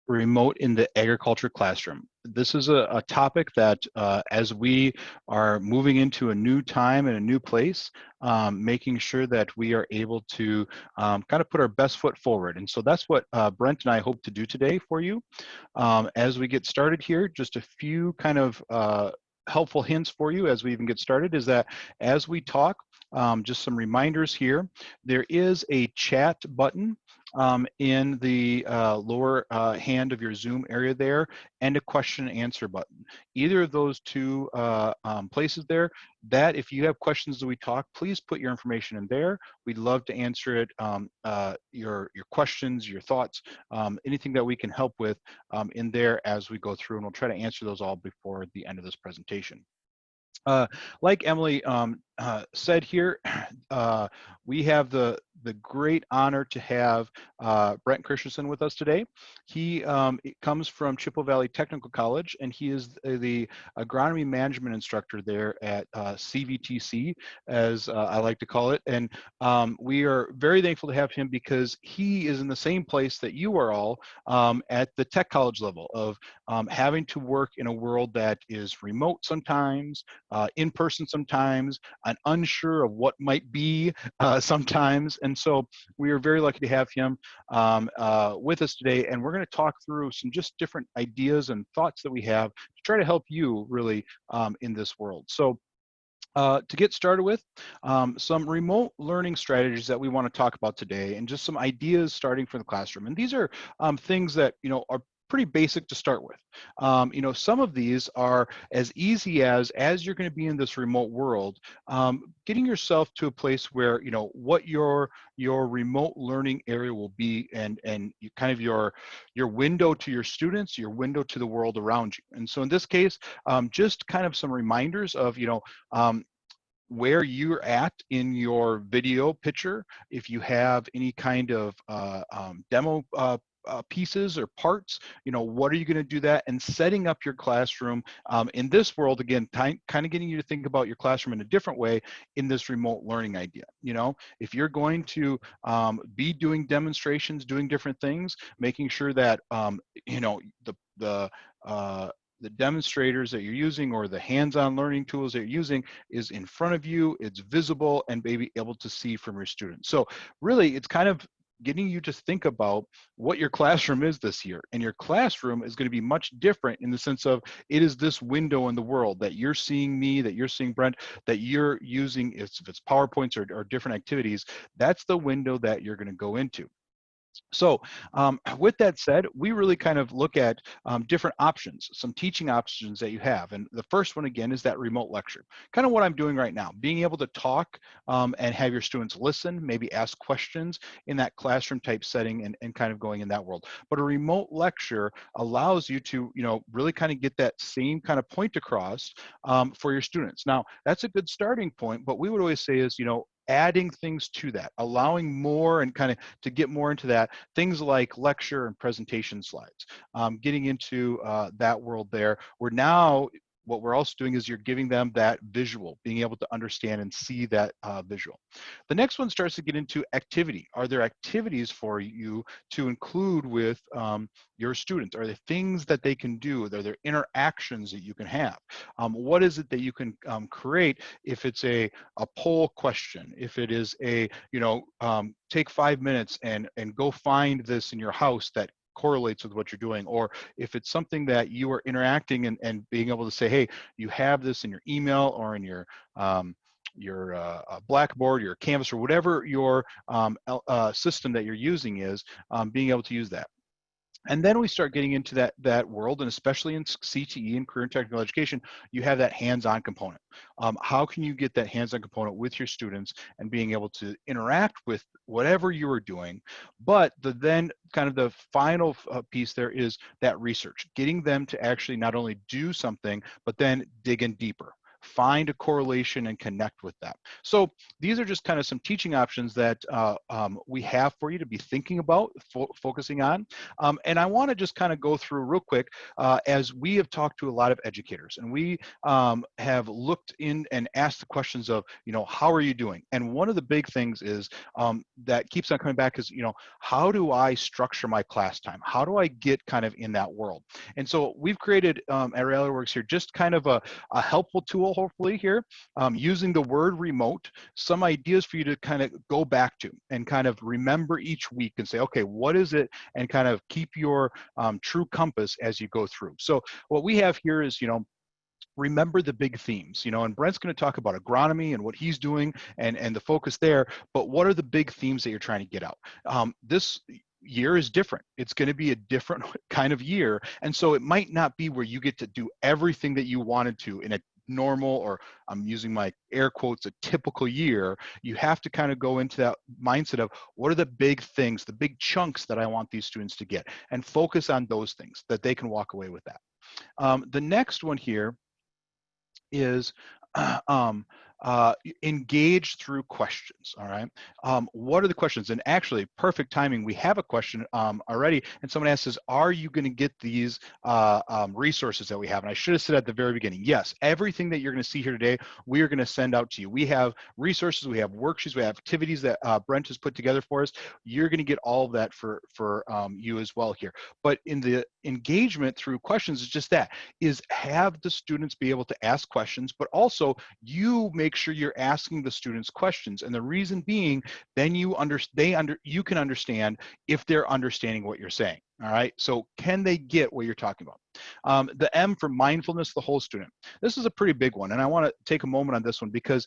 remote in the agriculture classroom. This is a topic that as we are moving into a new time and a new place, making sure that we are able to kind of put our best foot forward. And so that's what Brent and I hope to do today for you. As we get started here, just a few kind of helpful hints for you as we even get started is that as we talk, just some reminders here, there is a chat button in the lower hand of your Zoom area there, and a question and answer button. Either of those two places there, that if you have questions as we talk, please put your information in there. We'd love to answer it, your questions, your thoughts, anything that we can help with in there as we go through, and we'll try to answer those all before the end of this presentation. Like Emily said here, we have the great honor to have Brent Christianson with us today. He comes from Chippewa Valley Technical College, and he is the agronomy management instructor there at CVTC, as I like to call it. And we are very thankful to have him because he is in the same place that you are all at the tech college level of having to work in a world that is remote sometimes, in person sometimes, and unsure of what might be sometimes. And so we are very lucky to have him with us today. And we're going to talk through some just different ideas and thoughts that we have to try to help you really in this world. So to get started with, some remote learning strategies that we want to talk about today, and just some ideas starting for the classroom. And these are things that, are pretty basic to start with. Some of these are as easy as you're going to be in this remote world, getting yourself to a place where, what your remote learning area will be, and you kind of your window to your students, your window to the world around you. And so in this case, just kind of some reminders of, where you're at in your video picture. If you have any kind of demo pieces or parts, what are you going to do that, and setting up your classroom in this world, again, kind of getting you to think about your classroom in a different way in this remote learning idea. If you're going to be doing demonstrations, doing different things, making sure that the demonstrators that you're using, or the hands-on learning tools that you're using, is in front of you, it's visible, and maybe able to see from your students. So really, it's kind of getting you to think about what your classroom is this year. And your classroom is going to be much different in the sense of, it is this window in the world that you're seeing me, that you're seeing Brent, that you're using, if it's PowerPoints or different activities, that's the window that you're going to go into. So with that said, we really kind of look at different options, some teaching options that you have. And the first one, again, is that remote lecture. Kind of what I'm doing right now, being able to talk and have your students listen, maybe ask questions in that classroom type setting, and kind of going in that world. But a remote lecture allows you to, really kind of get that same kind of point across for your students. Now, that's a good starting point, but we would always say is, adding things to that, allowing more, and kind of to get more into that, things like lecture and presentation slides, getting into that world there, where now what we're also doing is you're giving them that visual, being able to understand and see that visual. The next one starts to get into activity. Are there activities for you to include with your students? Are there things that they can do? Are there interactions that you can have? What is it that you can create if it's a poll question, if it is a, take 5 minutes and go find this in your house that correlates with what you're doing, or if it's something that you are interacting and being able to say, hey, you have this in your email or in your Blackboard, your Canvas, or whatever your system that you're using is, being able to use that. And then we start getting into that world, and especially in CTE and career and technical education, you have that hands-on component. How can you get that hands-on component with your students and being able to interact with whatever you are doing? But then kind of the final piece there is that research, getting them to actually not only do something, but then dig in deeper. find a correlation and connect with that. So these are just kind of some teaching options that we have for you to be thinking about, focusing on. And I want to just kind of go through real quick as we have talked to a lot of educators, and we have looked in and asked the questions of, how are you doing? And one of the big things is that keeps on coming back is, how do I structure my class time? How do I get kind of in that world? And so we've created at RealityWorks here just kind of a helpful tool, hopefully here, using the word remote, some ideas for you to kind of go back to and kind of remember each week and say, okay, what is it? And kind of keep your true compass as you go through. So what we have here is, remember the big themes, and Brent's going to talk about agronomy and what he's doing and the focus there, but what are the big themes that you're trying to get out? This year is different. It's going to be a different kind of year. And so it might not be where you get to do everything that you wanted to in a normal, or I'm using my air quotes, a typical year. You have to kind of go into that mindset of what are the big things, the big chunks that I want these students to get, and focus on those things that they can walk away with that. The next one here is engage through questions. All right. What are the questions? And actually, perfect timing. We have a question already, and someone asks, are you going to get these resources that we have? And I should have said at the very beginning, yes, everything that you're going to see here today, we are going to send out to you. We have resources, we have worksheets, we have activities that Brent has put together for us. You're going to get all of that for you as well here. But in the engagement through questions, is just that, is have the students be able to ask questions, but also you make sure you're asking the students questions. And the reason being, then you can understand if they're understanding what you're saying. All right. So can they get what you're talking about? The M for mindfulness, the whole student. This is a pretty big one. And I want to take a moment on this one because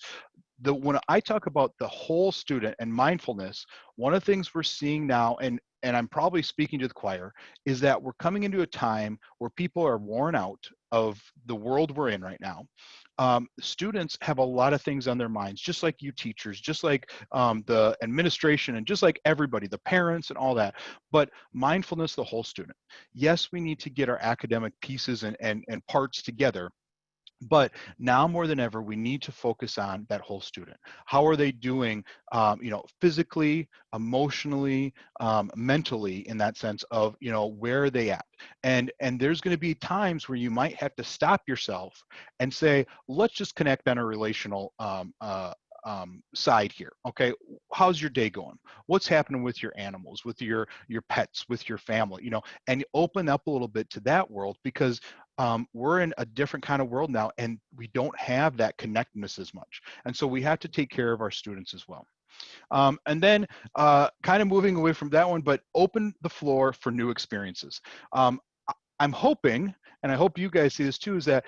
when I talk about the whole student and mindfulness, one of the things we're seeing now, and I'm probably speaking to the choir, is that we're coming into a time where people are worn out of the world we're in right now. Students have a lot of things on their minds, just like you teachers, just like the administration, and just like everybody, the parents and all that. But mindfulness, the whole student. Yes, we need to get our academic pieces and parts together. But now more than ever, we need to focus on that whole student. How are they doing, physically, emotionally, mentally, in that sense of, where are they at? And there's going to be times where you might have to stop yourself and say, let's just connect on a relational side here. Okay, how's your day going? What's happening with your animals, with your pets, with your family? And open up a little bit to that world, because we're in a different kind of world now, and we don't have that connectedness as much. And so we have to take care of our students as well. And then kind of moving away from that one, but open the floor for new experiences. I'm hoping, and I hope you guys see this too, is that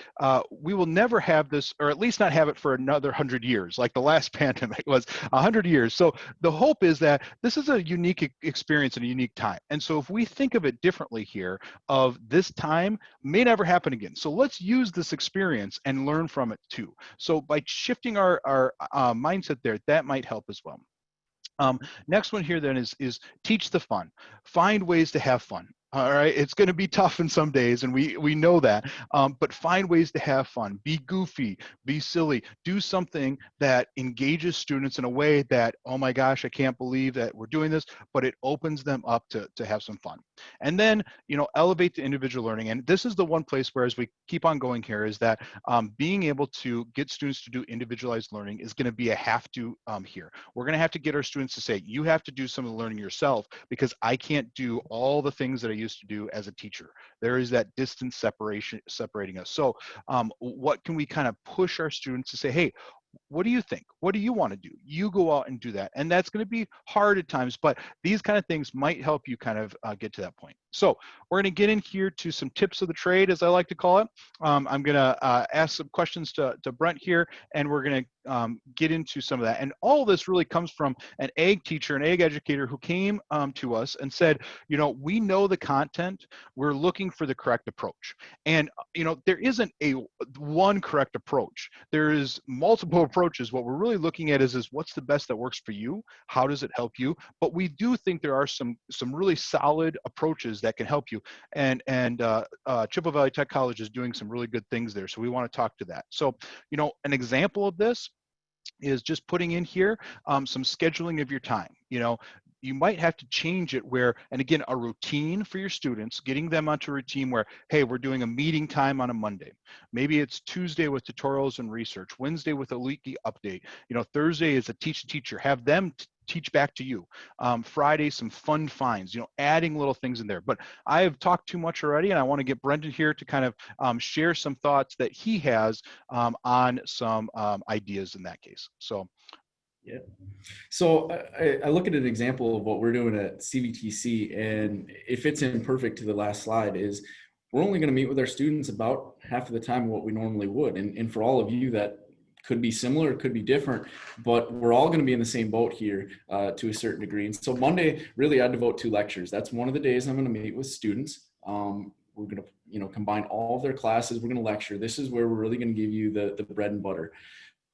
we will never have this, or at least not have it for another 100 years, like the last pandemic was 100 years. So the hope is that this is a unique experience and a unique time. And so if we think of it differently here, of this time may never happen again. So let's use this experience and learn from it too. So by shifting our mindset there, that might help as well. Next one here then is teach the fun. Find ways to have fun. All right, it's going to be tough in some days, and we know that, but find ways to have fun. Be goofy, be silly, do something that engages students in a way that, oh my gosh, I can't believe that we're doing this, but it opens them up to have some fun. And then, elevate the individual learning. And this is the one place where, as we keep on going here, is that being able to get students to do individualized learning is going to be a have to here. We're going to have to get our students to say, you have to do some of the learning yourself, because I can't do all the things that I used to do as a teacher. There is that distance separating us. So what can we kind of push our students to say, hey, what do you think? What do you want to do? You go out and do that. And that's going to be hard at times, but these kind of things might help you kind of get to that point. So we're going to get in here to some tips of the trade, as I like to call it. I'm going to ask some questions to Brent here, and we're going to get into some of that. And all of this really comes from an ag teacher, an ag educator who came to us and said, we know the content, we're looking for the correct approach. And, there isn't a one correct approach. There is multiple approaches. What we're really looking at is what's the best that works for you? How does it help you? But we do think there are some really solid approaches that can help you. And Chippewa Valley Tech College is doing some really good things there. So we want to talk to that. So, an example of this is just putting in here some scheduling of your time. You might have to change it where, and again, a routine for your students, getting them onto a routine where, hey, we're doing a meeting time on a Monday. Maybe it's Tuesday with tutorials and research, Wednesday with a leaky update. Thursday is a teach the teacher, have them teach back to you. Friday, some fun finds, adding little things in there. But I have talked too much already, and I want to get Brendan here to kind of share some thoughts that he has on some ideas in that case. So. Yeah. So I look at an example of what we're doing at CVTC, and it fits in perfect to the last slide. Is we're only going to meet with our students about half of the time of what we normally would. And for all of you, that could be similar, it could be different, but we're all going to be in the same boat here to a certain degree. And so Monday, really, I devote 2 lectures. That's one of the days I'm going to meet with students. We're going to combine all of their classes. We're going to lecture. This is where we're really going to give you the bread and butter.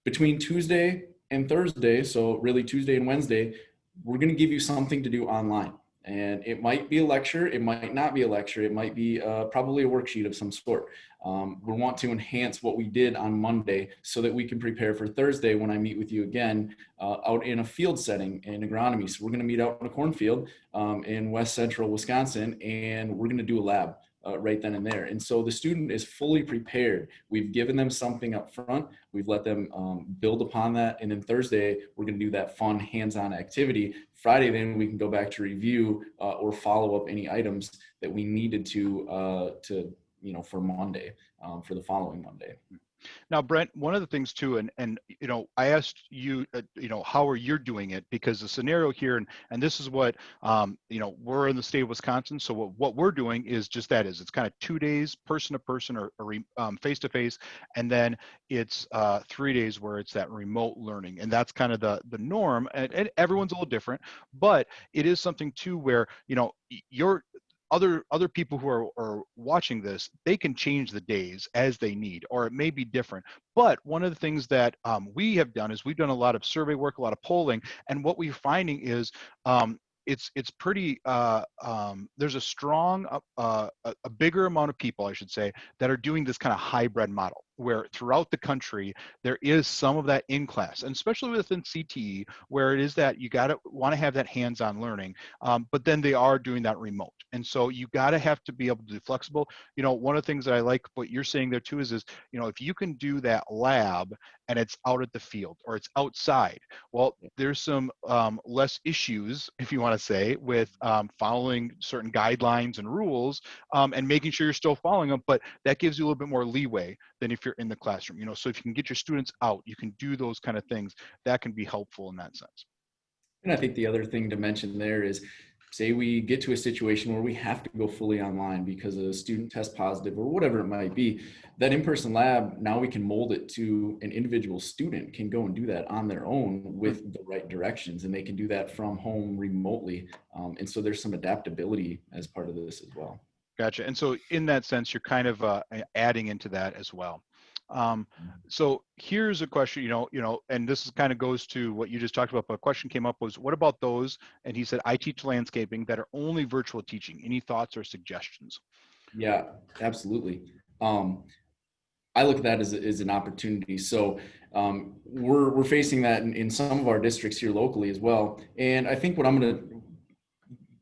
Between Tuesday and Thursday, so really Tuesday and Wednesday, we're going to give you something to do online. And it might be a lecture, it might not be a lecture, it might be probably a worksheet of some sort. We want to enhance what we did on Monday so that we can prepare for Thursday when I meet with you again out in a field setting in agronomy. So we're going to meet out in a cornfield in west central Wisconsin, and we're going to do a lab. Right then and there. And so the student is fully prepared. We've given them something up front. We've let them build upon that. And then Thursday, we're going to do that fun hands-on activity. Friday, then we can go back to review or follow up any items that we needed to for Monday, for the following Monday. Now, Brent, one of the things too, and I asked you, how are you doing it? Because the scenario here, and this is what, we're in the state of Wisconsin. So what we're doing is just that is, it's kind of 2 days person to person or face to face, and then it's 3 days where it's that remote learning, and that's kind of the norm. And everyone's a little different, but it is something too where you're other people who are watching this, they can change the days as they need, or it may be different. But one of the things that we have done is we've done a lot of survey work, a lot of polling, and what we're finding is it's pretty, there's a strong, a bigger amount of people, I should say, that are doing this kind of hybrid model, where throughout the country, there is some of that in class, and especially within CTE, where it is that you want to have that hands-on learning, but then they are doing that remote. And so you have to be able to be flexible. One of the things that I like what you're saying there too is if you can do that lab and it's out at the field or it's outside, well, there's some less issues, if you want to say, with following certain guidelines and rules and making sure you're still following them, but that gives you a little bit more leeway than if you're in the classroom. So if you can get your students out, you can do those kind of things, that can be helpful in that sense. And I think the other thing to mention there is, say we get to a situation where we have to go fully online because a student tests positive or whatever it might be, that in-person lab, now we can mold it to an individual student can go and do that on their own with the right directions, and they can do that from home remotely. And so there's some adaptability as part of this as well. Gotcha. And so in that sense, you're kind of adding into that as well. So here's a question, and this is kind of goes to what you just talked about, but a question came up was, what about those? And he said, I teach landscaping that are only virtual teaching. Any thoughts or suggestions? Yeah, absolutely. I look at that as an opportunity. So we're facing that in some of our districts here locally as well. And I think what I'm going to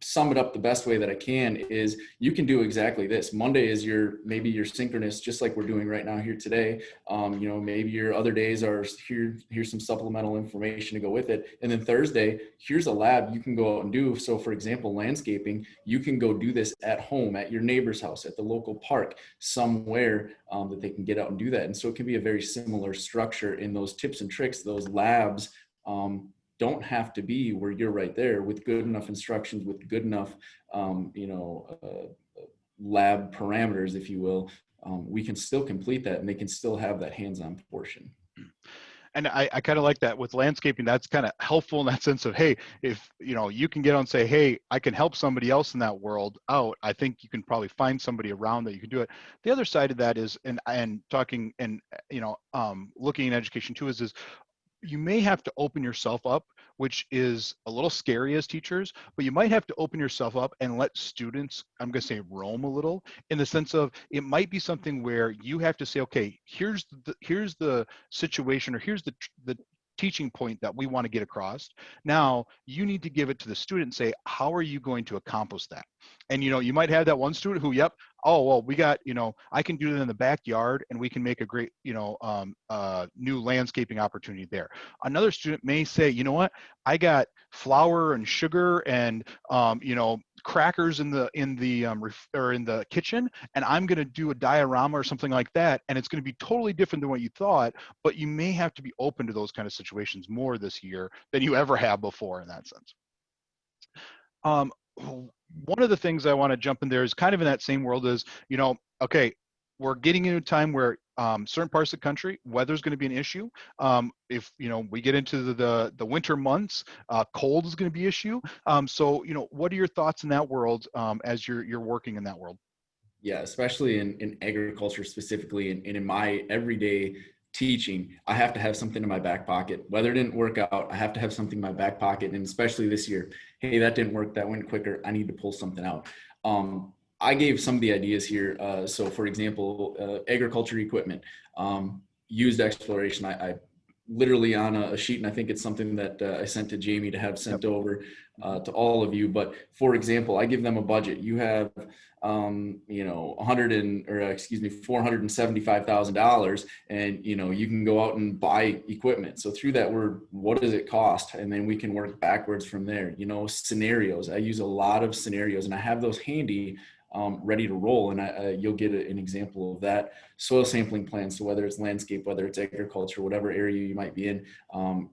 sum it up the best way that I can is you can do exactly this. Monday is maybe your synchronous, just like we're doing right now here today. Maybe your other days are here's some supplemental information to go with it. And then Thursday, here's a lab you can go out and do. So for example, landscaping, you can go do this at home, at your neighbor's house, at the local park, somewhere that they can get out and do that. And so it can be a very similar structure in those tips and tricks, those labs. Don't have to be where you're right there with good enough instructions, with good enough, lab parameters, if you will. We can still complete that, and they can still have that hands-on portion. And I kind of like that with landscaping. That's kind of helpful in that sense of, hey, if you can get on and say, hey, I can help somebody else in that world out, I think you can probably find somebody around that you can do it. The other side of that is, and talking and looking in education too, is you may have to open yourself up which is a little scary as teachers, but you might have to open yourself up and let students, I'm going to say, roam a little, in the sense of it might be something where you have to say, okay, here's the situation, or here's the teaching point that we want to get across. Now you need to give it to the student and say, how are you going to accomplish that? And you might have that one student who, yep, oh well, we got, I can do that in the backyard and we can make a great, new landscaping opportunity there. Another student may say, you know what, I got flour and sugar and crackers or in the kitchen, and I'm going to do a diorama or something like that, and it's going to be totally different than what you thought. But you may have to be open to those kind of situations more this year than you ever have before in that sense. um, One of the things I want to jump in there is kind of in that same world is, okay, we're getting into a time where certain parts of the country, weather's going to be an issue. If we get into the winter months, cold is going to be an issue. So what are your thoughts in that world as you're working in that world? Yeah, especially in agriculture specifically, and in my everyday teaching, I have to have something in my back pocket. Weather didn't work out, I have to have something in my back pocket. And especially this year, hey, that didn't work, that went quicker, I need to pull something out. I gave some of the ideas here. So for example, agriculture equipment, used exploration. I literally on a sheet, and I think it's something that I sent to Jamey to have sent over to all of you. But for example, I give them a budget. You have, $475,000, and you can go out and buy equipment. So through that word, what does it cost? And then we can work backwards from there. Scenarios. I use a lot of scenarios, and I have those handy, ready to roll. And you'll get an example of that. Soil sampling plans. So whether it's landscape, whether it's agriculture, whatever area you might be in,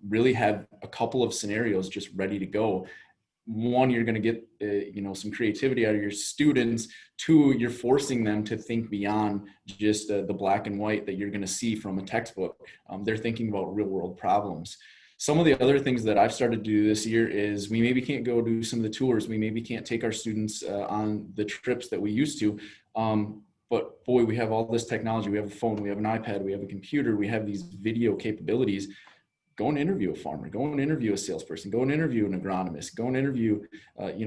really have a couple of scenarios just ready to go. One, you're going to get some creativity out of your students. Two, you're forcing them to think beyond just the black and white that you're going to see from a textbook. They're thinking about real world problems. Some of the other things that I've started to do this year is we maybe can't go do some of the tours. We maybe can't take our students on the trips that we used to. But boy, we have all this technology. We have a phone, we have an iPad, we have a computer, we have these video capabilities. Go and interview a farmer, go and interview a salesperson, go and interview an agronomist, go and interview,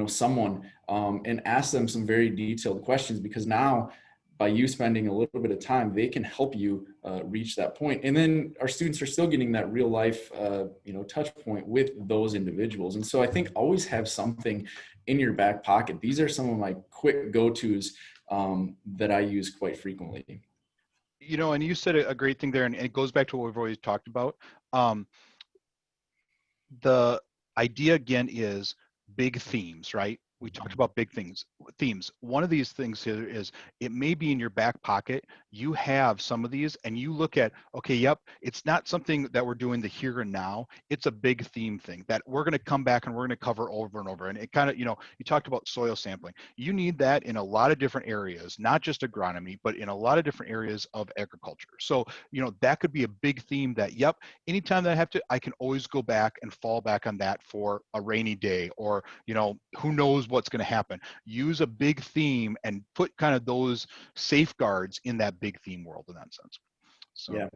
someone, and ask them some very detailed questions, because now by you spending a little bit of time, they can help you reach that point. And then our students are still getting that real life, touch point with those individuals. And so I think always have something in your back pocket. These are some of my quick go-tos that I use quite frequently. And you said a great thing there, and it goes back to what we've always talked about. The idea again is big themes, right? We talked about big themes. One of these things here is it may be in your back pocket. You have some of these and you look at, okay, yep, it's not something that we're doing the here and now. It's a big theme thing that we're going to come back and we're going to cover over and over. And it kind of, you talked about soil sampling. You need that in a lot of different areas, not just agronomy, but in a lot of different areas of agriculture. So, that could be a big theme that, yep, anytime that I can always go back and fall back on that for a rainy day, or, who knows what's going to happen. Use a big theme and put kind of those safeguards in that big theme world in that sense. So yeah.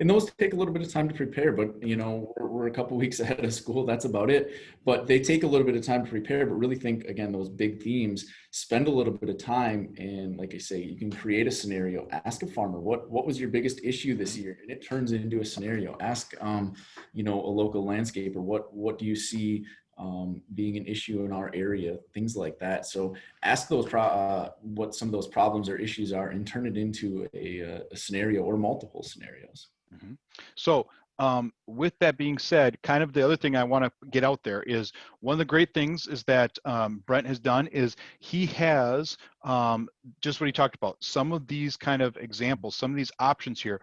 And those take a little bit of time to prepare, but we're a couple of weeks ahead of school. That's about it. But they take a little bit of time to prepare, but really think, again, those big themes, spend a little bit of time. And like I say, you can create a scenario, ask a farmer, what was your biggest issue this year? And it turns into a scenario. Ask, a local landscaper, what do you see being an issue in our area, things like that. So ask those what some of those problems or issues are, and turn it into a scenario or multiple scenarios. Mm-hmm. So with that being said, kind of the other thing I want to get out there is one of the great things is that Brent has done is he has just what he talked about, some of these kind of examples, some of these options here.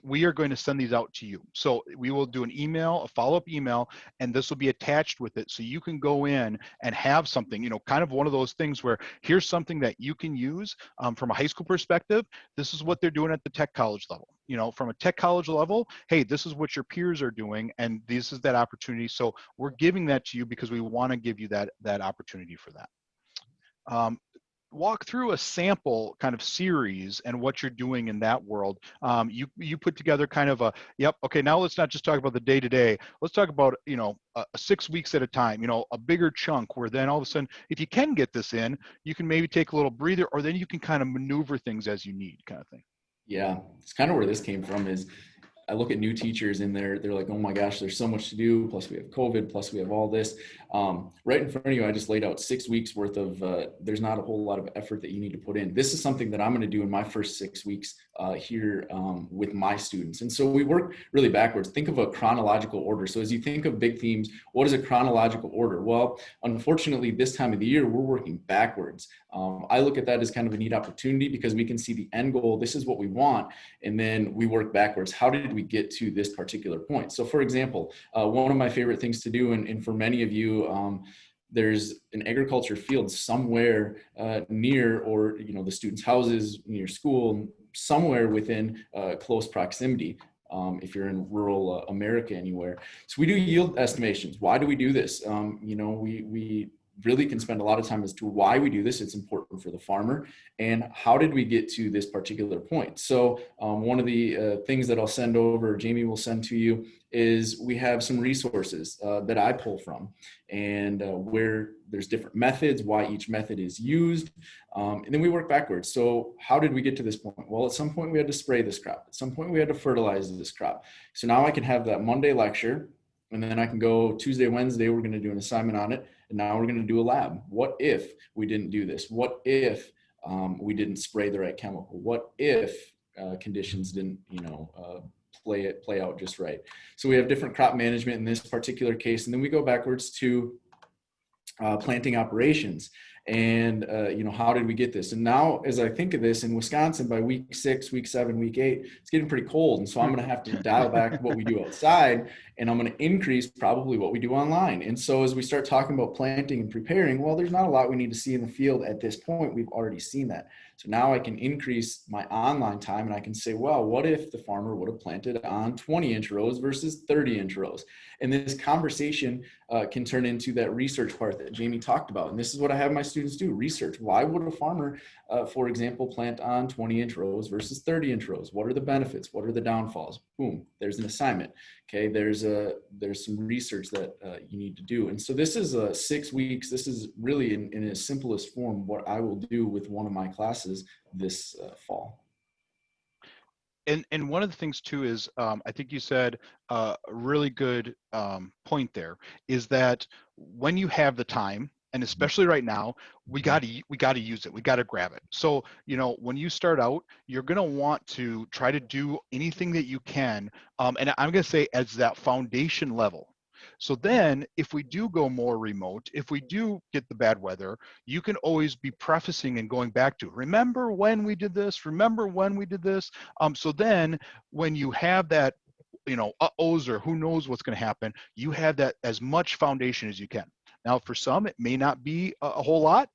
We are going to send these out to you. So we will do an email, a follow-up email, and this will be attached with it. So you can go in and have something, kind of one of those things where here's something that you can use from a high school perspective. This is what they're doing at the tech college level. From a tech college level, hey, this is what your peers are doing, and this is that opportunity. So we're giving that to you because we want to give you that opportunity for that. walk through a sample kind of series and what you're doing in that world. You put together kind of a, yep, okay, now let's not just talk about the day to day. Let's talk about, 6 weeks at a time, a bigger chunk where then all of a sudden, if you can get this in, you can maybe take a little breather, or then you can kind of maneuver things as you need, kind of thing. Yeah, it's kind of where this came from. Is I look at new teachers in there, they're like, oh my gosh, there's so much to do. Plus we have COVID, plus we have all this. Right in front of you, I just laid out 6 weeks worth of, there's not a whole lot of effort that you need to put in. This is something that I'm going to do in my first 6 weeks here with my students. And so we work really backwards. Think of a chronological order. So as you think of big themes, what is a chronological order? Well, unfortunately, this time of the year, we're working backwards. I look at that as kind of a neat opportunity because we can see the end goal. This is what we want. And then we work backwards. How did we get to this particular point? So for example, one of my favorite things to do, and for many of you, there's an agriculture field somewhere near, or the students' houses, near school, somewhere within close proximity. If you're in rural America anywhere. So we do yield estimations. Why do we do this? We really can spend a lot of time as to why we do this. It's important for the farmer. And how did we get to this particular point? So one of the things that I'll send over, Jamey will send to you, is we have some resources that I pull from, and where there's different methods, why each method is used. And then we work backwards. So how did we get to this point? Well, at some point we had to spray this crop. At some point we had to fertilize this crop. So now I can have that Monday lecture, and then I can go Tuesday, Wednesday, we're going to do an assignment on it. And now we're going to do a lab. What if we didn't do this? What if we didn't spray the right chemical? What if conditions didn't, play out just right? So we have different crop management in this particular case. And then we go backwards to planting operations. And, how did we get this? And now, as I think of this, in Wisconsin, by week 6, week 7, week 8, it's getting pretty cold. And so I'm going to have to dial back what we do outside, and I'm going to increase probably what we do online. And so as we start talking about planting and preparing, well, there's not a lot we need to see in the field at this point. We've already seen that. So now I can increase my online time, and I can say, well, what if the farmer would have planted on 20-inch rows versus 30-inch rows? And this conversation can turn into that research part that Jamey talked about. And this is what I have my students do, research. Why would a farmer, for example, plant on 20-inch rows versus 30-inch rows? What are the benefits? What are the downfalls? Boom, there's an assignment. Okay, there's some research that you need to do. And so this is 6 weeks. This is really in its simplest form what I will do with one of my classes this fall. And one of the things too is, I think you said a really good point there, is that when you have the time, and especially right now, we got to use it. We got to grab it. So, when you start out, you're going to want to try to do anything that you can. And I'm going to say as that foundation level. So then if we do go more remote, if we do get the bad weather, you can always be prefacing and going back to, remember when we did this? Remember when we did this? So then when you have that, uh-ohs, or who knows what's going to happen, you have that as much foundation as you can. Now, for some, it may not be a whole lot.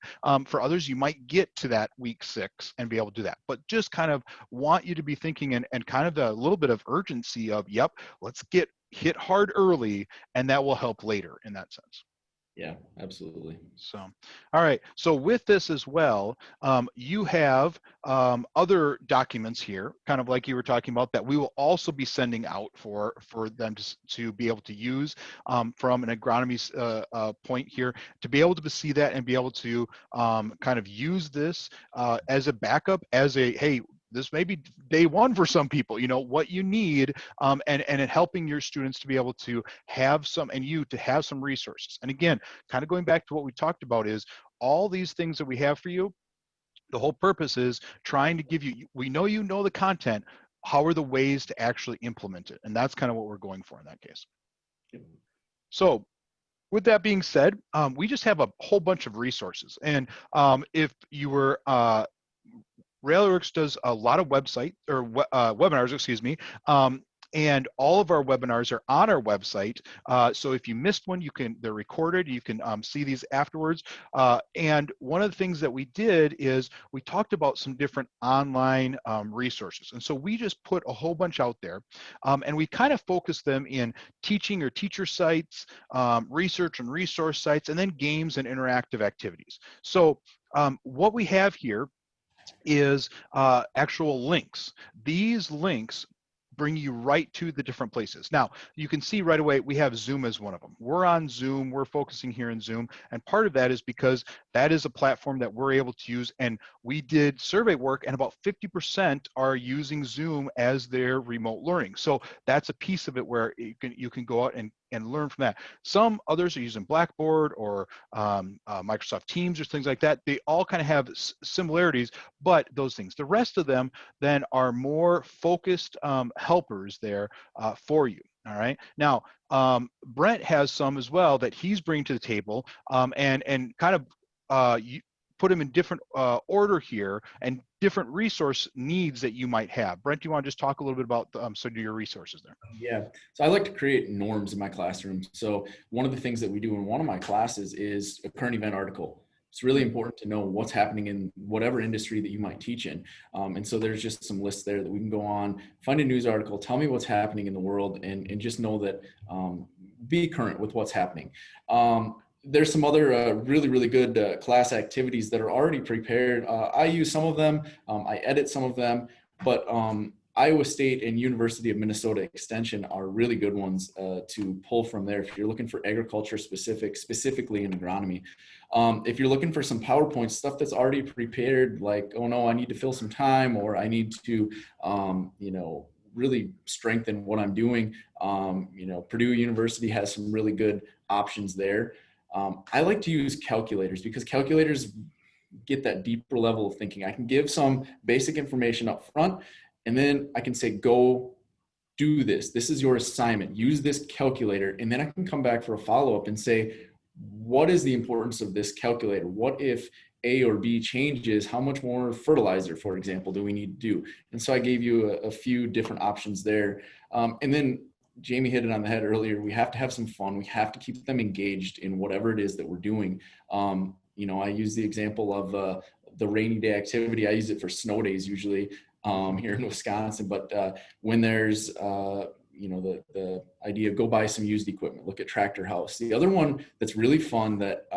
For others, you might get to that week 6 and be able to do that. But just kind of want you to be thinking and kind of a little bit of urgency of, yep, let's get hit hard early, and that will help later in that sense. Yeah, absolutely. So, all right. So with this as well, you have other documents here, kind of like you were talking about, that we will also be sending out for them to be able to use from an agronomy point here, to be able to see that and be able to kind of use this as a backup, as a, hey, this may be day one for some people, what you need, and in helping your students to be able to have some, and you to have some resources. And again, kind of going back to what we talked about, is all these things that we have for you, the whole purpose is trying to give you, we know the content, how are the ways to actually implement it? And that's kind of what we're going for in that case. So with that being said, we just have a whole bunch of resources. And if you were, RailWorks does a lot of webinars, excuse me, and all of our webinars are on our website. So if you missed one, they're recorded. You can see these afterwards. And one of the things that we did is we talked about some different online resources. And so we just put a whole bunch out there, and we kind of focused them in teaching or teacher sites, research and resource sites, and then games and interactive activities. So What we have here is actual links. These links bring you right to the different places. Now, you can see right away, we have Zoom as one of them. We're on Zoom, we're focusing here in Zoom, and part of that is because that is a platform that we're able to use, and we did survey work, and about 50% are using Zoom as their remote learning. So that's a piece of it where you can go out and learn from that. Some others are using Blackboard or Microsoft Teams or things like that. They all kind of have similarities, but those things. The rest of them then are more focused helpers there for you. All right. Now, Brent has some as well that he's bringing to the table, and kind of you put them in different order here and different resource needs that you might have. Brent, do you want to just talk a little bit about some of your resources there? Yeah. So I like to create norms in my classroom. So one of the things that we do in one of my classes is a current event article. It's really important to know what's happening in whatever industry that you might teach in. And so there's just some lists there that we can go on, find a news article, tell me what's happening in the world, and just know that, be current with what's happening. There's some other really, really good class activities that are already prepared. I use some of them. I edit some of them, but Iowa State and University of Minnesota Extension are really good ones to pull from there if you're looking for agriculture specifically in agronomy. If you're looking for some PowerPoint stuff that's already prepared, like, oh no, I need to fill some time, or I need to, really strengthen what I'm doing. Purdue University has some really good options there. I like to use calculators because calculators get that deeper level of thinking. I can give some basic information up front, and then I can say, go do this. This is your assignment. Use this calculator. And then I can come back for a follow-up and say, what is the importance of this calculator? What if A or B changes? How much more fertilizer, for example, do we need to do? And so I gave you a few different options there. And then Jamey hit it on the head earlier. We have to have some fun. We have to keep them engaged in whatever it is that we're doing. I use the example of the rainy day activity. I use it for snow days usually here in Wisconsin. But when there's, the idea of go buy some used equipment, look at Tractor House. The other one that's really fun that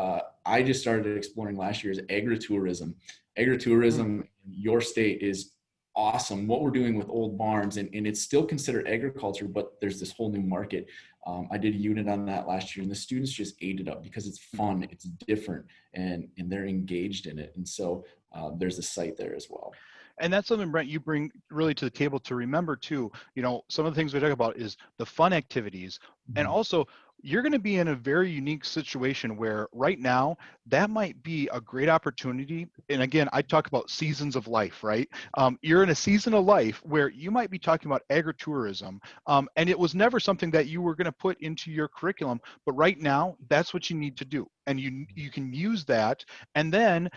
I just started exploring last year is agritourism. Agritourism in your state is awesome. What we're doing with old barns, and it's still considered agriculture, but there's this whole new market. I did a unit on that last year, and the students just ate it up because it's fun, it's different, and they're engaged in it. And so there's a site there as well. And that's something, Brent, you bring really to the table to remember too. Some of the things we talk about is the fun activities. And also, you're going to be in a very unique situation where right now that might be a great opportunity. And again, I talk about seasons of life, right? You're in a season of life where you might be talking about agritourism, and it was never something that you were going to put into your curriculum, but right now that's what you need to do, and you can use that, and then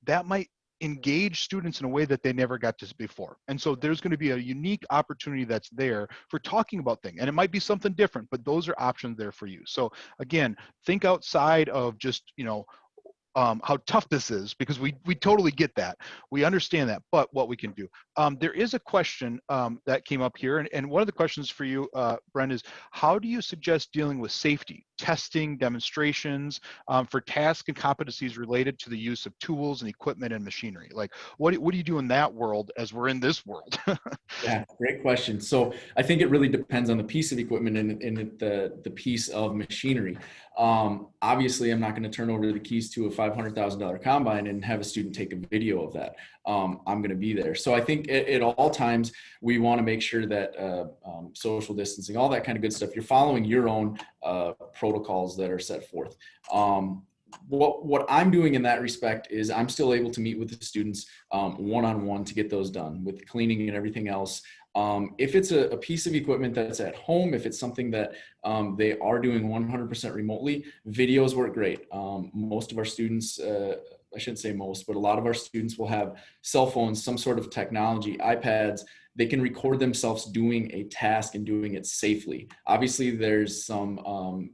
that might engage students in a way that they never got to before. And so there's going to be a unique opportunity that's there for talking about things. And it might be something different, but those are options there for you. So again, think outside of just, how tough this is, because we totally get that. We understand that, but what we can do. There is a question that came up here, and one of the questions for you, Brent, is how do you suggest dealing with safety, testing, demonstrations for tasks and competencies related to the use of tools and equipment and machinery? Like, what do you do in that world as we're in this world? Yeah, great question. So I think it really depends on the piece of equipment and the piece of machinery. Obviously, I'm not going to turn over the keys to a $500,000 combine and have a student take a video of that. I'm going to be there. So I think at all times, we want to make sure that social distancing, all that kind of good stuff, you're following your own protocols that are set forth. What I'm doing in that respect is I'm still able to meet with the students one-on-one to get those done with cleaning and everything else. If it's a piece of equipment that's at home, if it's something that they are doing 100% remotely, videos work great. Most of our students, I shouldn't say most, but a lot of our students will have cell phones, some sort of technology, iPads. They can record themselves doing a task and doing it safely. Obviously, there's some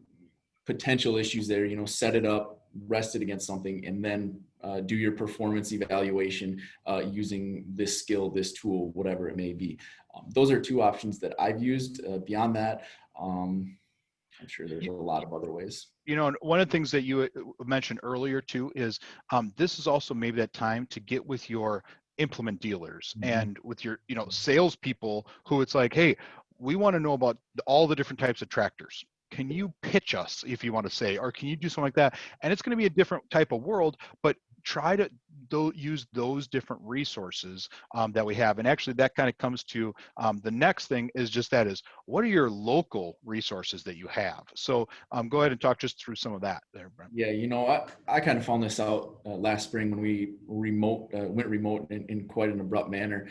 potential issues there, set it up, rest it against something, and then do your performance evaluation using this skill, this tool, whatever it may be. Those are two options that I've used. Beyond that, I'm sure there's a lot of other ways. You know, and one of the things that you mentioned earlier too is this is also maybe that time to get with your implement dealers Mhm. and with your, you know, salespeople who it's like, hey, we want to know about all the different types of tractors. Can you pitch us, if you want to say, or can you do something like that? And it's going to be a different type of world, but try to use those different resources that we have. And actually, that kind of comes to the next thing is just that is what are your local resources that you have? So go ahead and talk just through some of that there, Brent. Yeah, you know, I kind of found this out last spring when we went remote in quite an abrupt manner.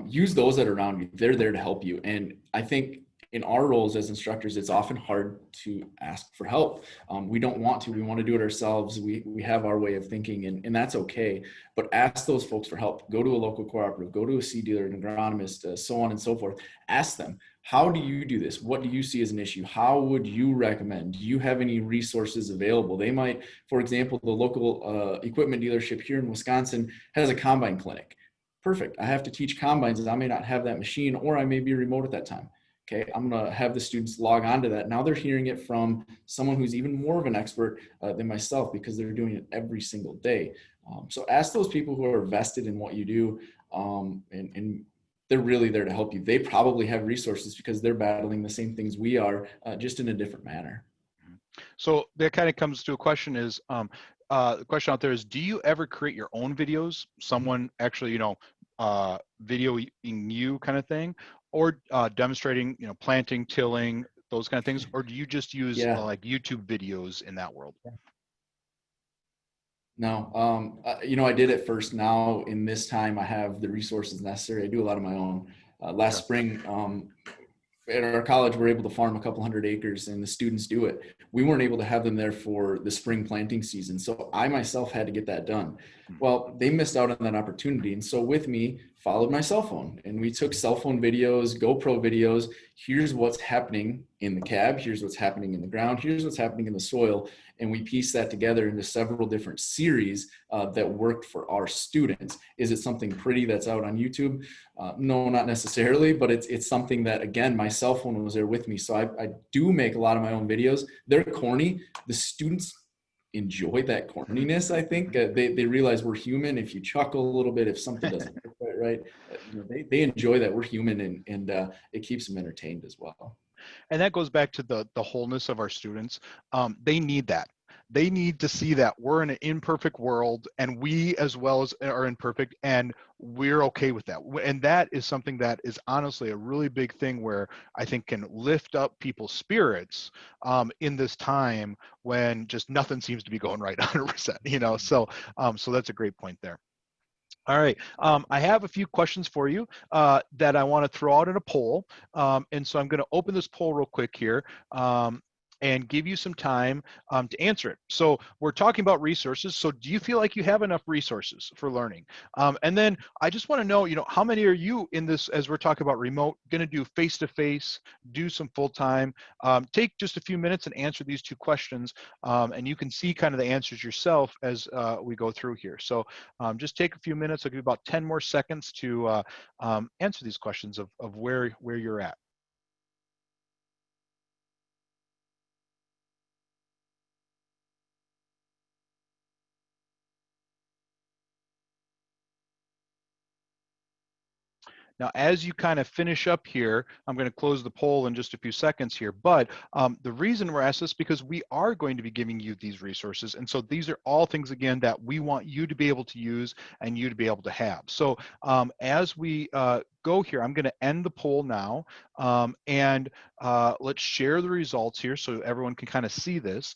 Use those that are around you. They're there to help you. And I think in our roles as instructors, it's often hard to ask for help. We don't want to. We want to do it ourselves. We have our way of thinking, and that's okay. But ask those folks for help. Go to a local cooperative. Go to a seed dealer, an agronomist, so on and so forth. Ask them. How do you do this? What do you see as an issue? How would you recommend? Do you have any resources available? They might, for example, the local equipment dealership here in Wisconsin has a combine clinic. Perfect. I have to teach combines and I may not have that machine, or I may be remote at that time. Okay, I'm going to have the students log on to that. Now they're hearing it from someone who's even more of an expert than myself because they're doing it every single day. So ask those people who are vested in what you do, and they're really there to help you. They probably have resources because they're battling the same things we are, just in a different manner. So that kind of comes to a question is, the question out there is, do you ever create your own videos? Someone actually, you know, videoing you kind of thing, or demonstrating, you know, planting, tilling, those kind of things, or do you just use Yeah, like YouTube videos in that world? no, you know, I did it first. Now in this time, I have the resources necessary. I do a lot of my own. Last Okay. spring, at our college, we're able to farm a couple hundred acres and the students do it. We weren't able to have them there for the spring planting season. So I myself had to get that done. Hmm. Well, they missed out on that opportunity. And so with me, followed my cell phone and we took cell phone videos, GoPro videos. Here's what's happening in the cab. Here's what's happening in the ground. Here's what's happening in the soil. And we pieced that together into several different series that worked for our students. Is it something pretty that's out on YouTube? No, not necessarily, but it's something that, again, my cell phone was there with me. So I do make a lot of my own videos. They're corny. The students enjoy that corniness. I think they realize we're human. If you chuckle a little bit, if something doesn't look quite right, you know, they enjoy that we're human, and it keeps them entertained as well. And that goes back to the wholeness of our students. They need that. They need to see that we're in an imperfect world, and we as well as are imperfect, and we're okay with that. And that is something that is honestly a really big thing where I think can lift up people's spirits in this time when just nothing seems to be going right 100%. You know, so that's a great point there. All right. I have a few questions for you that I want to throw out in a poll. And so I'm going to open this poll real quick here and give you some time to answer it. So we're talking about resources. So do you feel like you have enough resources for learning? And then I just want to know, you know, how many are you in this, as we're talking about remote, going to do face-to-face, do some full-time? Take just a few minutes and answer these two questions. And you can see kind of the answers yourself as we go through here. So just take a few minutes. I'll give you about 10 more seconds to answer these questions of where you're at. Now, as you kind of finish up here, I'm going to close the poll in just a few seconds here, but the reason we're asked this is because we are going to be giving you these resources. And so these are all things, again, that we want you to be able to use and you to be able to have. So as we go here, I'm going to end the poll now, and let's share the results here so everyone can kind of see this.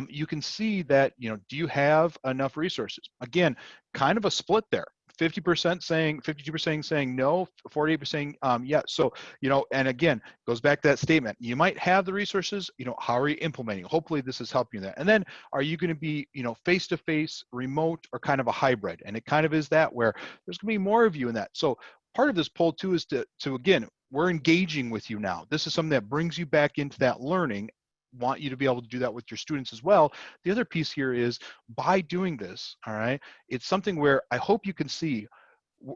You can see that, you know, do you have enough resources? Again, kind of a split there. 50% saying, 52% saying no, 48% saying yes. So, you know, and again, goes back to that statement. You might have the resources, you know, how are you implementing? Hopefully this is helping you that. And then are you going to be, you know, face-to-face, remote, or kind of a hybrid? And it kind of is that where there's going to be more of you in that. So part of this poll too is to again, we're engaging with you now. This is something that brings you back into that learning. Want you to be able to do that with your students as well. The other piece here is by doing this, all right, it's something where I hope you can see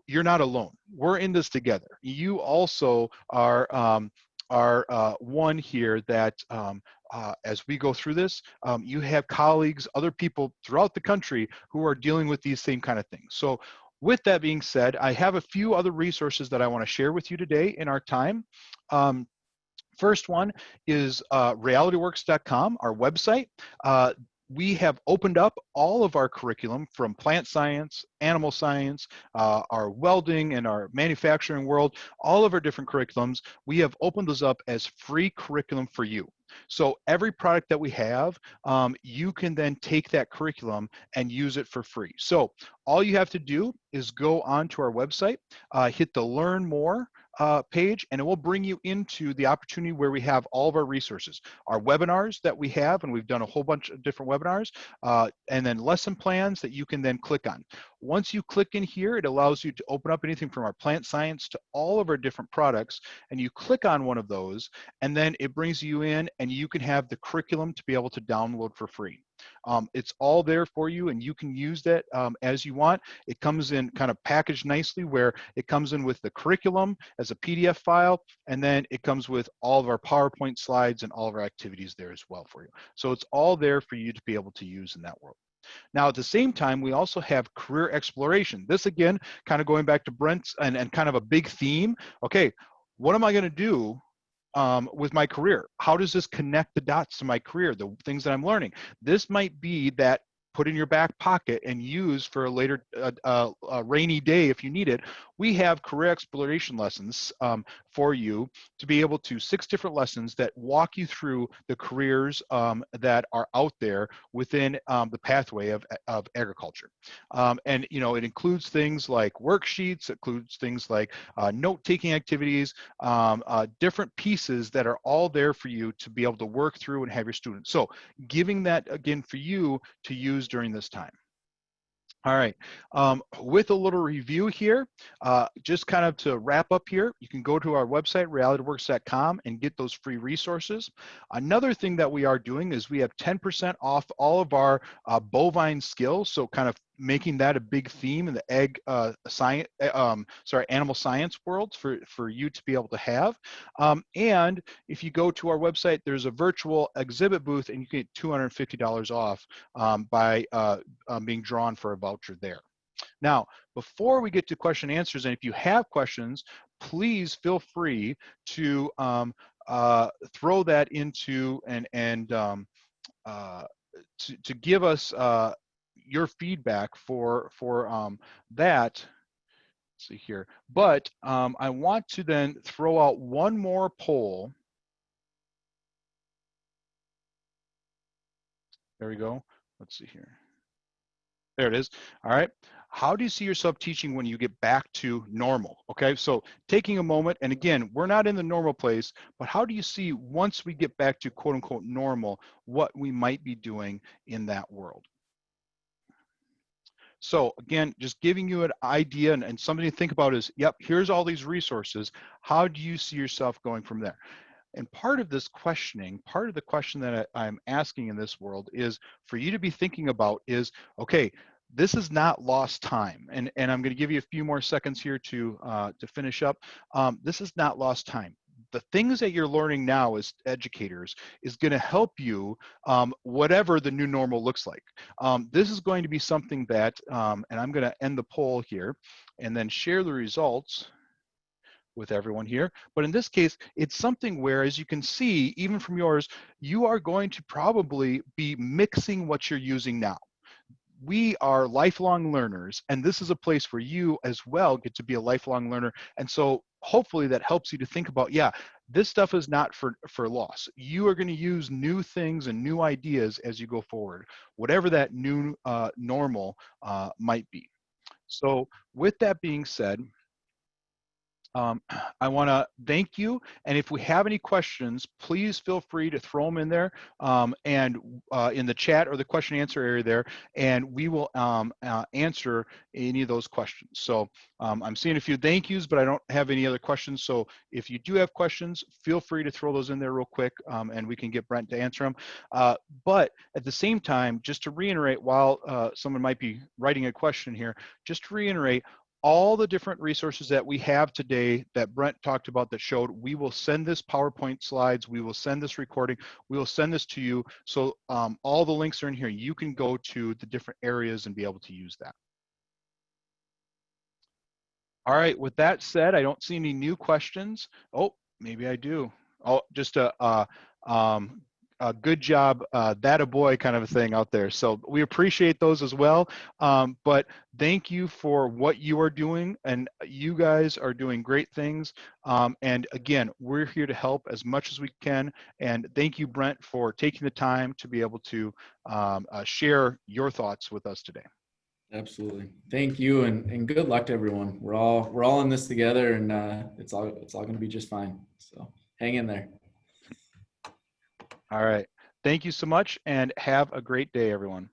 you're not alone. We're in this together. You also are are one here that as we go through this, you have colleagues, other people throughout the country who are dealing with these same kind of things. So with that being said, I have a few other resources that I want to share with you today in our time. First one is realityworks.com, our website. We have opened up all of our curriculum from plant science, animal science, our welding and our manufacturing world, all of our different curriculums. We have opened those up as free curriculum for you. So every product that we have, you can then take that curriculum and use it for free. So all you have to do is go onto our website, hit the Learn More page, and it will bring you into the opportunity where we have all of our resources, our webinars that we have, and we've done a whole bunch of different webinars, and then lesson plans that you can then click on. Once you click in here, it allows you to open up anything from our plant science to all of our different products, and you click on one of those, and then it brings you in, and you can have the curriculum to be able to download for free. It's all there for you, and you can use that as you want. It comes in kind of packaged nicely, where it comes in with the curriculum as a PDF file, and then it comes with all of our PowerPoint slides and all of our activities there as well for you. So it's all there for you to be able to use in that world. Now, at the same time, we also have career exploration. This, again, kind of going back to Brent's and kind of a big theme. Okay, what am I going to do with my career? How does this connect the dots to my career, the things that I'm learning? This might be that put in your back pocket and use for a later rainy day if you need it. We have career exploration lessons for you to be able to 6 different lessons that walk you through the careers that are out there within the pathway of agriculture. And you know, it includes things like worksheets, it includes things like note-taking activities, different pieces that are all there for you to be able to work through and have your students. So giving that again for you to use during this time. All right, with a little review here, just kind of to wrap up here, you can go to our website, realityworks.com, and get those free resources. Another thing that we are doing is we have 10% off all of our bovine skills, so kind of making that a big theme in the animal science world for you to be able to have. And if you go to our website, there's a virtual exhibit booth, and you get $250 off by being drawn for a voucher there. Now, before we get to question and answers, and if you have questions, please feel free to throw that into to give us your feedback for that. Let's see here. But I want to then throw out one more poll. There we go. Let's see here. There it is. All right. How do you see yourself teaching when you get back to normal? Okay, so taking a moment, and again, we're not in the normal place, but how do you see once we get back to quote unquote normal, what we might be doing in that world? So again, just giving you an idea and something to think about is, yep, here's all these resources. How do you see yourself going from there? And part of this questioning, part of the question that I'm asking in this world is for you to be thinking about is, okay, this is not lost time. And I'm going to give you a few more seconds here to finish up. This is not lost time. The things that you're learning now as educators is going to help you whatever the new normal looks like. This is going to be something that, and I'm going to end the poll here and then share the results with everyone here. But in this case, it's something where, as you can see, even from yours, you are going to probably be mixing what you're using now. We are lifelong learners, and this is a place where you as well get to be a lifelong learner. And so hopefully that helps you to think about, yeah, this stuff is not for loss. You are going to use new things and new ideas as you go forward, whatever that new normal might be. So with that being said, I want to thank you, and if we have any questions, please feel free to throw them in there and in the chat or the question and answer area there, and we will answer any of those questions. So I'm seeing a few thank yous, but I don't have any other questions. So if you do have questions, feel free to throw those in there real quick, and we can get Brent to answer them. But at the same time, just to reiterate, while someone might be writing a question here, just to reiterate, all the different resources that we have today that Brent talked about that showed, we will send this PowerPoint slides, we will send this recording, we will send this to you. So all the links are in here. You can go to the different areas and be able to use that. All right, with that said, I don't see any new questions. Oh, maybe I do. Oh, just a good job, that a boy kind of a thing out there. So we appreciate those as well. But thank you for what you are doing, and you guys are doing great things. And again, we're here to help as much as we can. And thank you, Brent, for taking the time to be able to share your thoughts with us today. Absolutely. Thank you, and good luck to everyone. We're all in this together, and it's all going to be just fine. So hang in there. All right. Thank you so much, and have a great day, everyone.